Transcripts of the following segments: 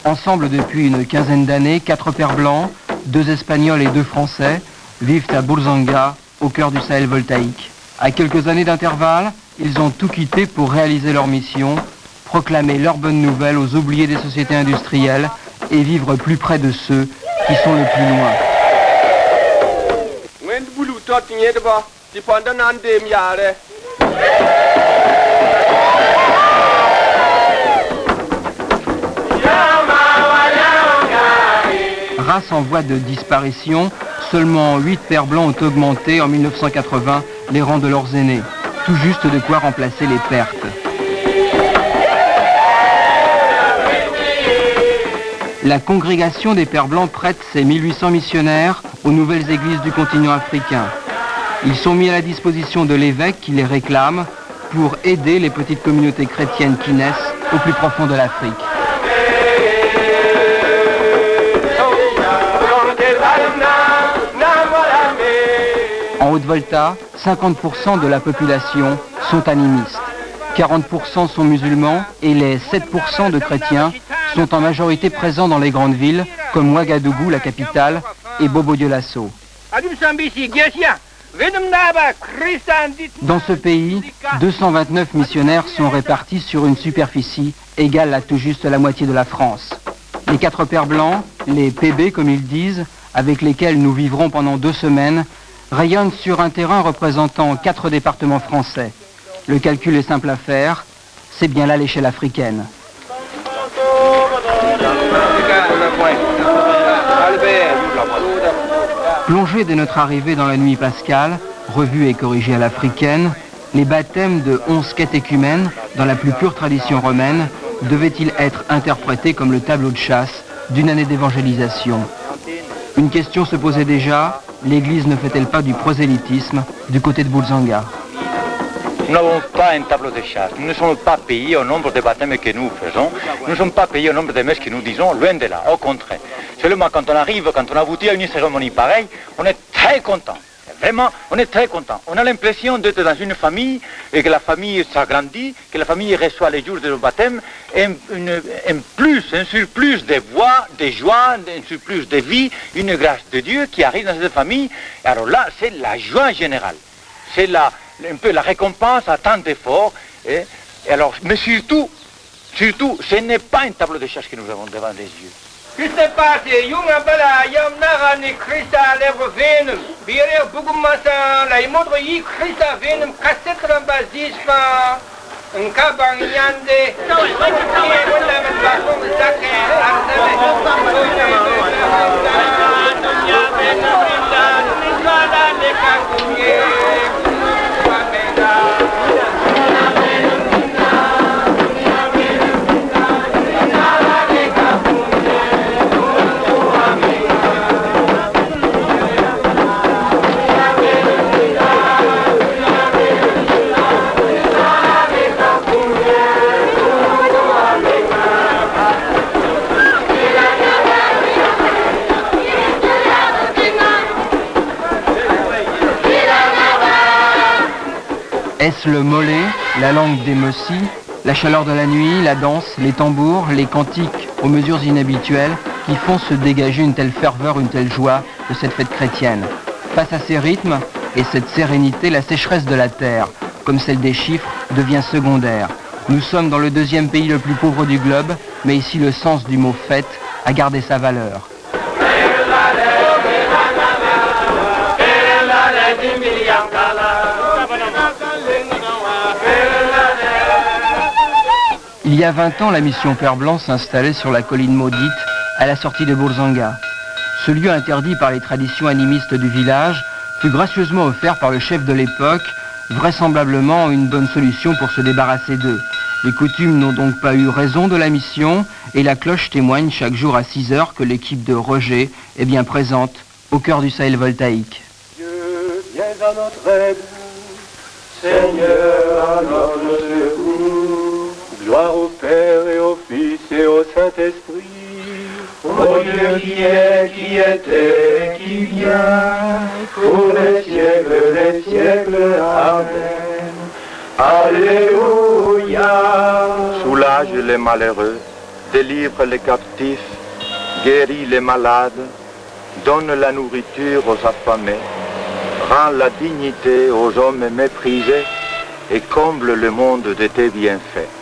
Ensemble depuis une quinzaine d'années, 4 pères blancs, 2 Espagnols et 2 Français, vivent à Bolsanga, au cœur du Sahel voltaïque. À quelques années d'intervalle, ils ont tout quitté pour réaliser leur mission, proclamer leurs bonnes nouvelles aux oubliés des sociétés industrielles et vivre plus près de ceux qui sont le plus loin. Race en voie de disparition, seulement 8 pères blancs ont augmenté en 1980 les rangs de leurs aînés. Tout juste de quoi remplacer les pertes. La congrégation des Pères Blancs prête ses 1800 missionnaires aux nouvelles églises du continent africain. Ils sont mis à la disposition de l'évêque qui les réclame pour aider les petites communautés chrétiennes qui naissent au plus profond de l'Afrique. En Haute-Volta, 50% de la population sont animistes. 40% sont musulmans et les 7% de chrétiens sont en majorité présents dans les grandes villes comme Ouagadougou, la capitale, et Bobo-Dioulasso. Dans ce pays, 229 missionnaires sont répartis sur une superficie égale à tout juste la moitié de la France. Les 4 pères blancs, les PB comme ils disent, avec lesquels nous vivrons pendant 2 semaines, rayonnent sur un terrain représentant 4 départements français. Le calcul est simple à faire, c'est bien là l'échelle africaine. Plongés dès notre arrivée dans la nuit pascale, revue et corrigée à l'africaine, les baptêmes de 11 catéchumènes, dans la plus pure tradition romaine, devaient-ils être interprétés comme le tableau de chasse d'une année d'évangélisation. Une question se posait déjà, l'Église ne fait-elle pas du prosélytisme du côté de Bolsanga? Nous n'avons pas un tableau de chasse. Nous ne sommes pas payés au nombre de baptêmes que nous faisons. Nous ne sommes pas payés au nombre de messes que nous disons, loin de là, au contraire. Seulement quand on arrive, quand on aboutit à une cérémonie pareille, on est très content. Vraiment, on est très content. On a l'impression d'être dans une famille et que la famille s'agrandit, que la famille reçoit les jours de le baptême un surplus de voix, de joie, un surplus de vie, une grâce de Dieu qui arrive dans cette famille. Et alors là, c'est la joie générale. C'est un peu la récompense à tant d'efforts. Et alors, mais surtout, ce n'est pas un tableau de chasse que nous avons devant les yeux. Est-ce le mollet, la langue des Mossi, la chaleur de la nuit, la danse, les tambours, les cantiques aux mesures inhabituelles qui font se dégager une telle ferveur, une telle joie de cette fête chrétienne? Face à ces rythmes et cette sérénité, la sécheresse de la terre, comme celle des chiffres, devient secondaire. Nous sommes dans le 2e pays le plus pauvre du globe, mais ici le sens du mot fête a gardé sa valeur. Il y a 20 ans, la mission Père Blanc s'installait sur la colline maudite, à la sortie de Bolsanga. Ce lieu interdit par les traditions animistes du village fut gracieusement offert par le chef de l'époque, vraisemblablement une bonne solution pour se débarrasser d'eux. Les coutumes n'ont donc pas eu raison de la mission et la cloche témoigne chaque jour à 6 heures que l'équipe de Roger est bien présente au cœur du Sahel voltaïque. Dieu, viens à notre aide, Seigneur, à notre secours. Gloire au Père et au Fils et au Saint-Esprit, au Dieu qui est, qui était, qui vient, pour les siècles, Amen. Alléluia. Soulage les malheureux, délivre les captifs, guérit les malades, donne la nourriture aux affamés, rend la dignité aux hommes méprisés et comble le monde de tes bienfaits.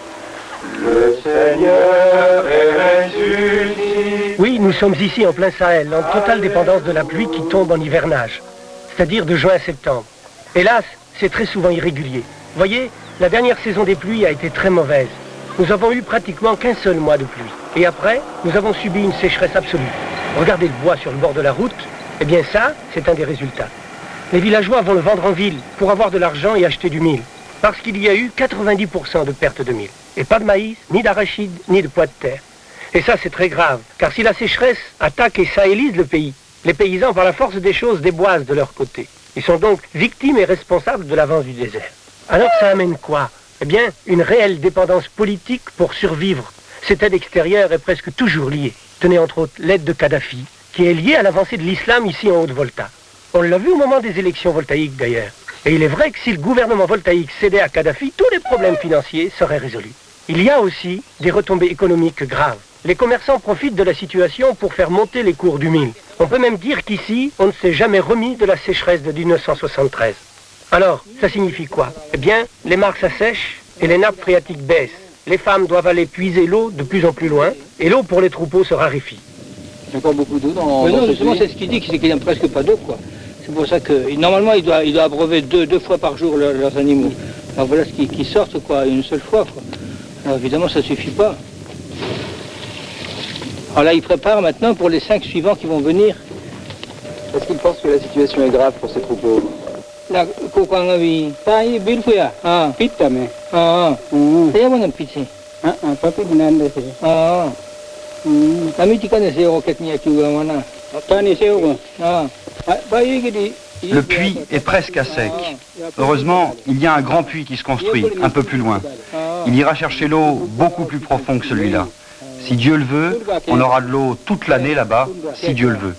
Le Seigneur est ressuscité. Oui, nous sommes ici en plein Sahel, en totale dépendance de la pluie qui tombe en hivernage, c'est-à-dire de juin à septembre. Hélas, c'est très souvent irrégulier. Voyez, la dernière saison des pluies a été très mauvaise. Nous avons eu pratiquement qu'un seul mois de pluie. Et après, nous avons subi une sécheresse absolue. Regardez le bois sur le bord de la route, eh bien ça, c'est un des résultats. Les villageois vont le vendre en ville pour avoir de l'argent et acheter du mil. Parce qu'il y a eu 90% de perte de mil. Et pas de maïs, ni d'arachide, ni de pois de terre. Et ça, c'est très grave, car si la sécheresse attaque et sahélise le pays, les paysans, par la force des choses, déboisent de leur côté. Ils sont donc victimes et responsables de l'avance du désert. Alors ça amène quoi? Eh bien, une réelle dépendance politique pour survivre. Cette aide extérieure est presque toujours liée. Tenez entre autres l'aide de Kadhafi, qui est liée à l'avancée de l'islam ici en Haute-Volta. On l'a vu au moment des élections voltaïques d'ailleurs. Et il est vrai que si le gouvernement voltaïque cédait à Kadhafi, tous les problèmes financiers seraient résolus. Il y a aussi des retombées économiques graves. Les commerçants profitent de la situation pour faire monter les cours du mil. On peut même dire qu'ici, on ne s'est jamais remis de la sécheresse de 1973. Alors, ça signifie quoi? Eh bien, les mares s'assèchent et les nappes phréatiques baissent. Les femmes doivent aller puiser l'eau de plus en plus loin et l'eau pour les troupeaux se raréfie. Il y a encore beaucoup d'eau dans... Mais non, justement, c'est ce qu'il dit, c'est qu'il n'y a presque pas d'eau, quoi. C'est pour ça que, normalement, il doit abreuver deux fois par jour leurs animaux. Alors voilà ce qui sortent, quoi, une seule fois, quoi. Alors évidemment, ça ne suffit pas. Alors là, il prépare maintenant pour les 5 suivants qui vont venir. Est-ce qu'il pense que la situation est grave pour ces troupeaux? Là, Kokangavi. Tahi bilfuya. Ah. Pitame. Ah. Saya mana pitsi? Papi nanda se. Ah. Kami tika ne se roketnya juga mana? Tani seo. Ah. Le puits est presque à sec. Heureusement, il y a un grand puits qui se construit, un peu plus loin. Il ira chercher l'eau beaucoup plus profond que celui-là. Si Dieu le veut, on aura de l'eau toute l'année là-bas, si Dieu le veut.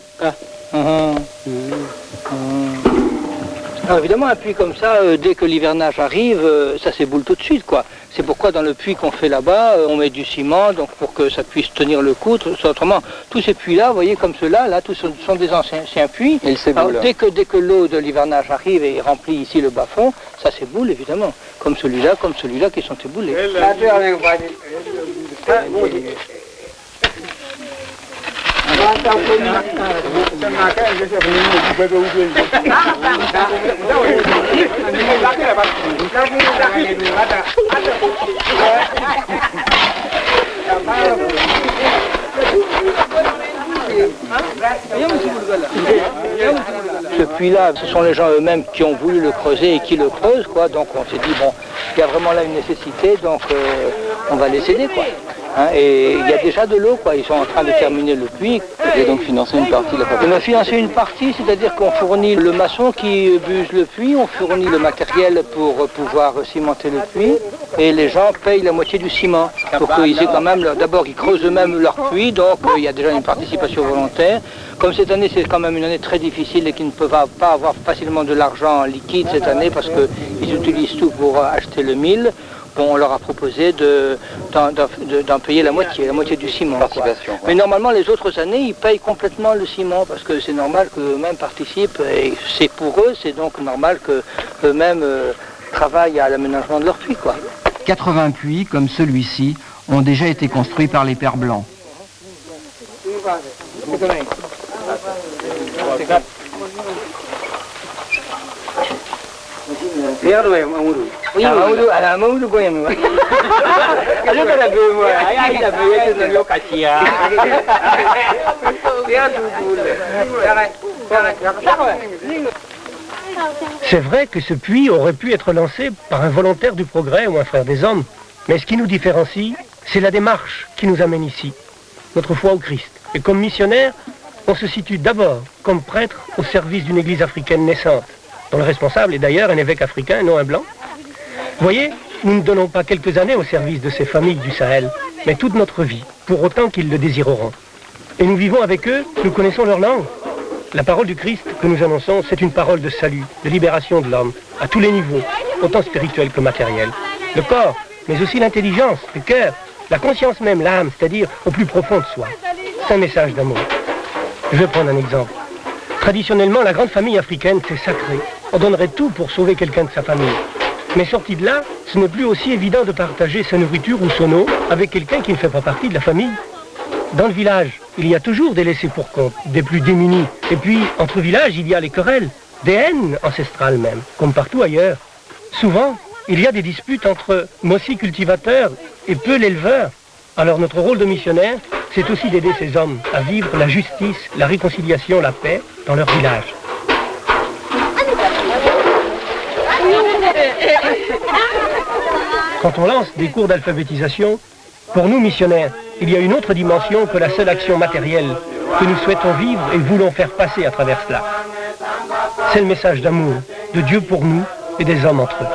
Alors évidemment, un puits comme ça, dès que l'hivernage arrive, ça s'éboule tout de suite, quoi. C'est pourquoi dans le puits qu'on fait là-bas, on met du ciment, donc pour que ça puisse tenir le coup. Autrement, tous ces puits-là, vous voyez, comme ceux-là, là, tous sont des anciens puits. Et il s'éboule. Dès que l'eau de l'hivernage arrive et remplit ici le bas-fond, ça s'éboule, évidemment. Comme celui-là qui sont éboulés. Ce puits-là, ce sont les gens eux-mêmes qui ont voulu le creuser et qui le creusent, quoi. Donc on s'est dit, bon, il y a vraiment là une nécessité, donc on va les aider, quoi. Hein, et il y a déjà de l'eau, quoi. Ils sont en train de terminer le puits. Et donc financer une partie de la fabrication. On a financé une partie, c'est-à-dire qu'on fournit le maçon qui buse le puits, on fournit le matériel pour pouvoir cimenter le puits, et les gens payent la moitié du ciment. Pour qu'ils aient quand même, d'abord ils creusent eux-mêmes leur puits, donc il y a déjà une participation volontaire. Comme cette année c'est quand même une année très difficile et qu'ils ne peuvent pas avoir facilement de l'argent liquide cette année parce qu'ils utilisent tout pour acheter le mil. Bon, on leur a proposé d'en payer la moitié du ciment. Participation. Mais normalement, les autres années, ils payent complètement le ciment parce que c'est normal qu'eux-mêmes participent et c'est pour eux, c'est donc normal qu'eux-mêmes travaillent à l'aménagement de leur puits, quoi. 80 puits, comme celui-ci, ont déjà été construits par les Pères Blancs. C'est vrai que ce puits aurait pu être lancé par un volontaire du progrès ou un frère des hommes. Mais ce qui nous différencie, c'est la démarche qui nous amène ici, notre foi au Christ. Et comme missionnaire, on se situe d'abord comme prêtre au service d'une église africaine naissante, dont le responsable est d'ailleurs un évêque africain, non un blanc. Vous voyez, nous ne donnons pas quelques années au service de ces familles du Sahel, mais toute notre vie, pour autant qu'ils le désireront. Et nous vivons avec eux, nous connaissons leur langue. La parole du Christ que nous annonçons, c'est une parole de salut, de libération de l'homme, à tous les niveaux, autant spirituels que matériels. Le corps, mais aussi l'intelligence, le cœur, la conscience même, l'âme, c'est-à-dire au plus profond de soi. C'est un message d'amour. Je vais prendre un exemple. Traditionnellement, la grande famille africaine, c'est sacré. On donnerait tout pour sauver quelqu'un de sa famille. Mais sorti de là, ce n'est plus aussi évident de partager sa nourriture ou son eau avec quelqu'un qui ne fait pas partie de la famille. Dans le village, il y a toujours des laissés pour compte, des plus démunis. Et puis, entre villages, il y a les querelles, des haines ancestrales même, comme partout ailleurs. Souvent, il y a des disputes entre Mossi cultivateurs et peu l'éleveur. Alors notre rôle de missionnaire, c'est aussi d'aider ces hommes à vivre la justice, la réconciliation, la paix dans leur village. Quand on lance des cours d'alphabétisation, pour nous missionnaires, il y a une autre dimension que la seule action matérielle que nous souhaitons vivre et voulons faire passer à travers cela. C'est le message d'amour de Dieu pour nous et des hommes entre eux.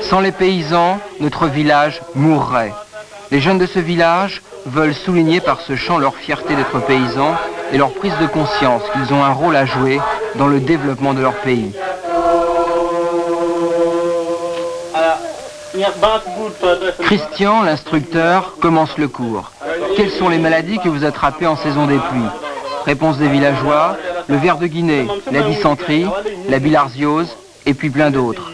Sans les paysans, notre village mourrait. Les jeunes de ce village veulent souligner par ce chant leur fierté d'être paysans et leur prise de conscience qu'ils ont un rôle à jouer dans le développement de leur pays. Christian, l'instructeur, commence le cours. Quelles sont les maladies que vous attrapez en saison des pluies? Réponse des villageois, le ver de Guinée, la dysenterie, la bilharziose et puis plein d'autres.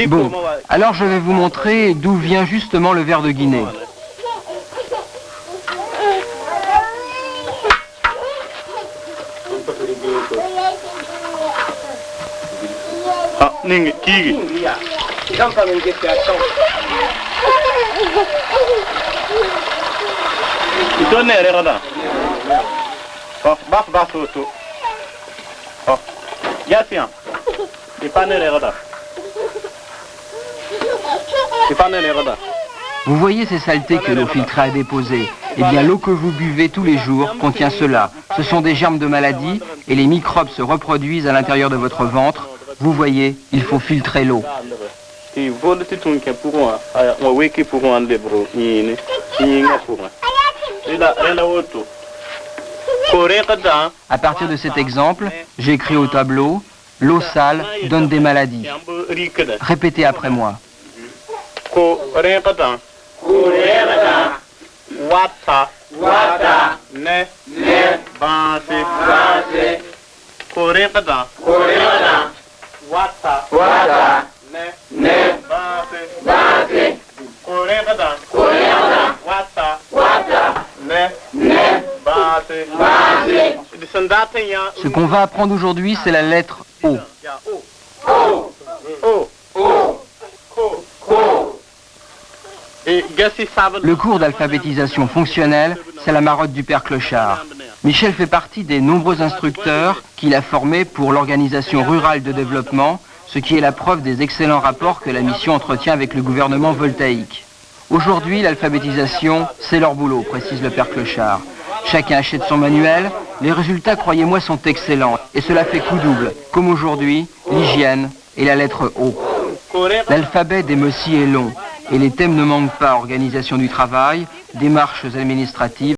Bon, alors je vais vous montrer d'où vient justement le ver de Guinée. Vous voyez ces saletés que l'eau filtrée a déposées? Eh bien, l'eau que vous buvez tous les jours contient cela. Ce sont des germes de maladie et les microbes se reproduisent à l'intérieur de votre ventre. Vous voyez, il faut filtrer l'eau. À partir de cet exemple, j'ai écrit au tableau « L'eau sale donne des maladies ». Répétez après moi. Ce qu'on va apprendre aujourd'hui, c'est la lettre O. Le cours d'alphabétisation fonctionnelle, c'est la marotte du père Clochard. Michel fait partie des nombreux instructeurs qu'il a formés pour l'organisation rurale de développement, ce qui est la preuve des excellents rapports que la mission entretient avec le gouvernement voltaïque. Aujourd'hui, l'alphabétisation, c'est leur boulot, précise le père Clochard. Chacun achète son manuel, les résultats, croyez-moi, sont excellents. Et cela fait coup double, comme aujourd'hui, l'hygiène et la lettre O. L'alphabet des Mossi est long, et les thèmes ne manquent pas: organisation du travail, démarches administratives,